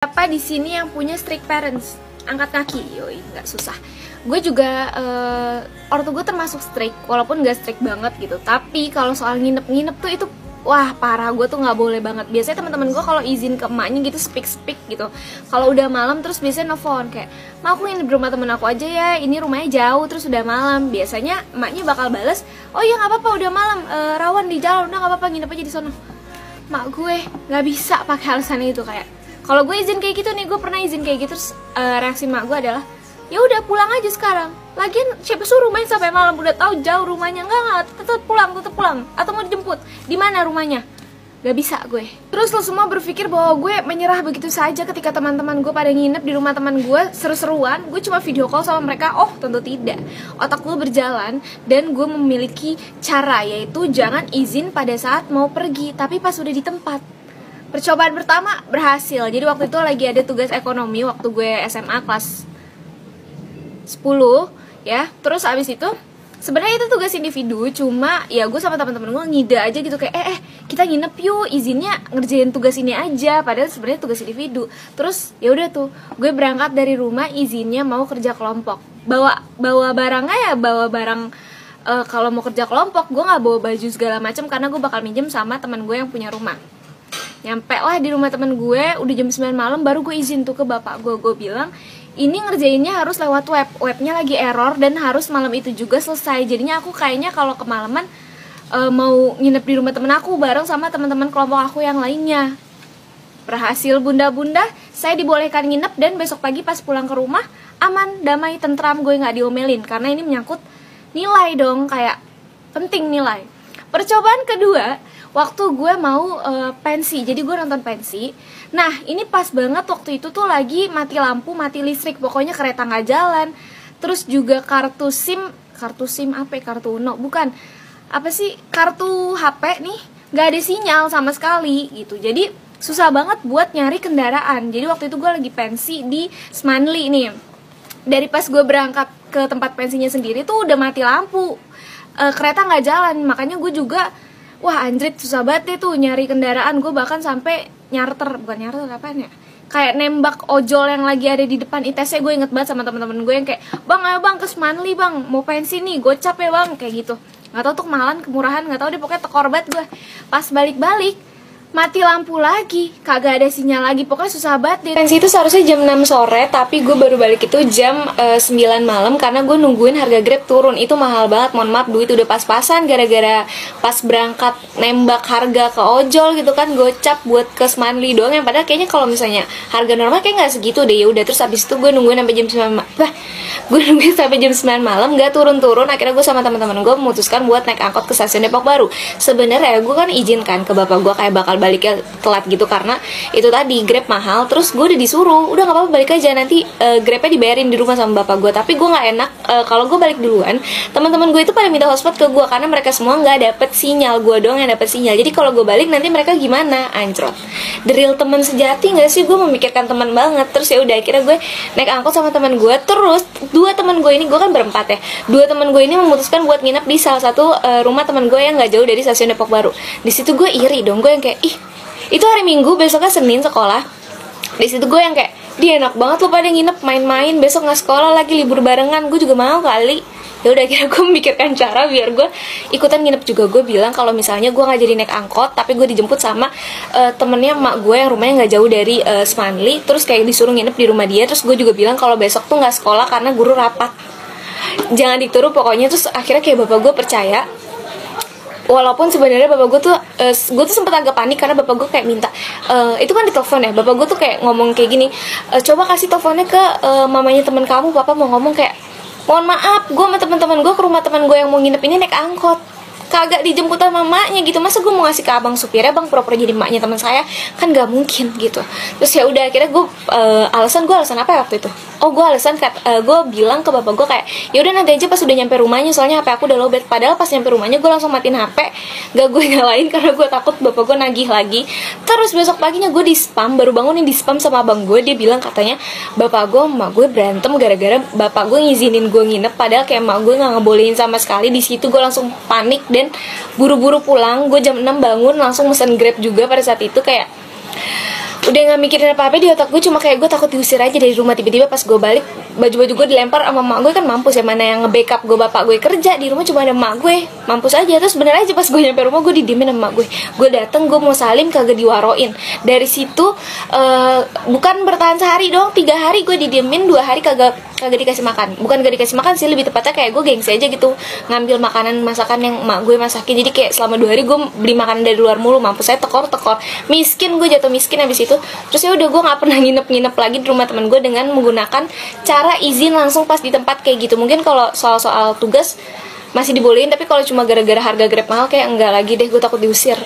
Siapa di sini yang punya strict parents? Angkat kaki, yoi, nggak susah. Gue juga ortu gue termasuk strict, walaupun nggak strict banget gitu. Tapi kalau soal nginep-nginep tuh itu wah parah, gue tuh nggak boleh banget. Biasanya teman-teman gue kalau izin ke emaknya gitu speak gitu. Kalau udah malam terus biasanya nelfon kayak, "Ma, aku nginep di rumah temen aku aja ya. Ini rumahnya jauh terus udah malam." Biasanya emaknya bakal bales, "Oh iya nggak apa-apa, udah malam, rawan di jalan, udah nggak apa-apa nginep aja di sono." Mak gue nggak bisa pakai alasan itu kayak. Kalau gue izin kayak gitu nih, gue pernah izin kayak gitu terus reaksi mak gue adalah, "Ya udah pulang aja sekarang. Lagian siapa suruh main sampai malam, udah tahu jauh rumahnya." Enggak, tetap pulang. Atau mau dijemput? Di mana rumahnya? Gak bisa gue. Terus lo semua berpikir bahwa gue menyerah begitu saja ketika teman-teman gue pada nginep di rumah teman gue seru-seruan. Gue cuma video call sama mereka. Oh, tentu tidak. Otak gue berjalan dan gue memiliki cara, yaitu jangan izin pada saat mau pergi, tapi pas udah di tempat. Percobaan pertama berhasil. Jadi waktu itu lagi ada tugas ekonomi waktu gue SMA kelas 10 ya. Terus abis itu sebenarnya itu tugas individu, cuma ya gue sama teman-teman gue ngide aja gitu kayak kita nginep yuk, izinnya ngerjain tugas ini aja, padahal sebenarnya tugas individu. Terus ya udah tuh, gue berangkat dari rumah izinnya mau kerja kelompok. Bawa barangnya ya bawa barang kalau mau kerja kelompok gue nggak bawa baju segala macam karena gue bakal minjem sama teman gue yang punya rumah. Nyampe lah di rumah temen gue udah jam 9 malam, baru gue izin tuh ke bapak gue bilang ini ngerjainnya harus lewat webnya lagi error dan harus malam itu juga selesai. Jadinya aku kayaknya kalau kemalaman mau nginep di rumah temen aku bareng sama teman-teman kelompok aku yang lainnya. Berhasil bunda-bunda, saya dibolehkan nginep dan besok pagi pas pulang ke rumah aman, damai, tentram, gue nggak diomelin karena ini menyangkut nilai dong, kayak penting nilai. Percobaan kedua, waktu gue mau pensi, jadi gue nonton pensi. Nah ini pas banget waktu itu tuh lagi mati lampu, mati listrik, pokoknya kereta nggak jalan. Terus juga kartu SIM apa ya, kartu Uno, bukan, apa sih, kartu HP nih nggak ada sinyal sama sekali gitu. Jadi susah banget buat nyari kendaraan. Jadi waktu itu gue lagi pensi di Semanli nih. Dari pas gue berangkat ke tempat pensinya sendiri tuh udah mati lampu, kereta nggak jalan. Makanya gue juga wah anjrit, susah banget deh tuh nyari kendaraan. Gue bahkan sampai bukan nyarter apaan ya, kayak nembak ojol yang lagi ada di depan ITC. Gue inget banget sama teman-teman gue yang kayak, "Bang, ayo bang ke Semanli bang, mau pensi nih, gocap ya bang," kayak gitu. Nggak tahu tuh kemahalan, kemurahan, nggak tahu deh, pokoknya tekor banget gue. Pas balik mati lampu lagi, kagak ada sinyal lagi, pokoknya susah banget deh. Pensi itu seharusnya jam 6 sore, tapi gue baru balik itu jam 9 malam karena gue nungguin harga Grab turun. Itu mahal banget, mohon maaf, duit udah pas-pasan gara-gara pas berangkat nembak harga ke ojol gitu kan, gocap buat ke Semanli doang, yang padahal kayaknya kalau misalnya harga normal kayak nggak segitu deh. Ya udah, terus abis itu gue nungguin sampai jam 9 malam nggak turun-turun. Akhirnya gue sama teman-teman gue memutuskan buat naik angkot ke stasiun Depok Baru. Sebenarnya gue kan izinkan ke bapak gue kayak bakal baliknya telat gitu karena itu tadi Grab mahal. Terus gue udah disuruh, udah nggak apa-apa balik aja, nanti Grabnya dibayarin di rumah sama bapak gue. Tapi gue nggak enak kalau gue balik duluan, teman-teman gue itu pada minta hotspot ke gue karena mereka semua nggak dapet sinyal, gue doang yang dapet sinyal. Jadi kalau gue balik nanti mereka gimana, anjrot. The real teman sejati nggak sih, gue memikirkan teman banget. Terus ya udah akhirnya gue naik angkot sama teman gue. Terus dua teman gue ini, gue kan berempat ya, dua teman gue ini memutuskan buat nginep di salah satu rumah teman gue yang nggak jauh dari stasiun Depok Baru. Di situ gue iri dong, gue yang kayak itu hari Minggu, besoknya Senin sekolah. Di situ gue yang kayak, dia enak banget lo pada nginep main-main, besok nggak sekolah lagi, libur barengan, gue juga mau kali. Ya udah, kira gue memikirkan cara biar gue ikutan nginep juga. Gue bilang kalau misalnya gue nggak jadi naik angkot, tapi gue dijemput sama temennya emak gue yang rumahnya nggak jauh dari Semanli, terus kayak disuruh nginep di rumah dia. Terus gue juga bilang kalau besok tuh nggak sekolah karena guru rapat, jangan dituruh pokoknya. Terus akhirnya kayak bapak gue percaya. Walaupun sebenarnya bapak gue tuh sempat agak panik karena bapak gue kayak minta itu kan ditelepon ya, bapak gue tuh kayak ngomong kayak gini, "Coba kasih teleponnya ke mamanya teman kamu, papa mau ngomong," kayak, "Mohon maaf, gue sama teman-teman gue ke rumah teman gue yang mau nginep ini naik angkot, kagak dijemput sama mamanya gitu. Masa gue mau ngasih ke abang supirnya, bang pura-pura jadi emaknya teman saya, kan gak mungkin gitu." Terus ya udah akhirnya gue alasan apa ya waktu itu, gue bilang ke bapak gue kayak, "Ya udah nanti aja pas udah nyampe rumahnya, soalnya HP aku udah lowbat." Padahal pas nyampe rumahnya gue langsung matiin HP, gak gue nyalain karena gue takut bapak gue nagih lagi. Terus besok paginya gue di spam, baru bangun di spam sama abang gue. Dia bilang katanya bapak gue sama gue berantem gara-gara bapak gue ngizinin gue nginep, padahal kayak emak gue nggak ngebolehin sama sekali. Di situ gue langsung panik dan buru-buru pulang. Gue jam 6 bangun langsung mesen Grab juga pada saat itu, kayak udah nggak mikirin apa-apa di otak gue, cuma kayak gue takut diusir aja dari rumah. Tiba-tiba pas gue balik, baju-baju gue dilempar sama mak gue, kan mampus ya, mana yang nge-backup gue, bapak gue kerja di rumah cuma ada mak gue, mampus aja. Terus bener aja pas gue nyampe rumah gue didiemin sama mak gue dateng, gue mau salim kagak diwaroin. Dari situ bukan bertahan sehari dong, 3 hari gue didiemin, 2 hari kagak dikasih makan. Bukan gak dikasih makan sih, lebih tepatnya kayak gue gengsi aja gitu ngambil makanan masakan yang mak gue masakin. Jadi kayak selama 2 hari gue beli makanan dari luar mulu, mampus saya tekor miskin, gue jatuh miskin habis itu. Terus ya udah gue nggak pernah nginep lagi di rumah teman gue dengan menggunakan cara izin langsung pas di tempat kayak gitu. Mungkin kalau soal tugas masih dibolehin, tapi kalau cuma gara-gara harga Grab mahal kayak enggak lagi deh, gue takut diusir.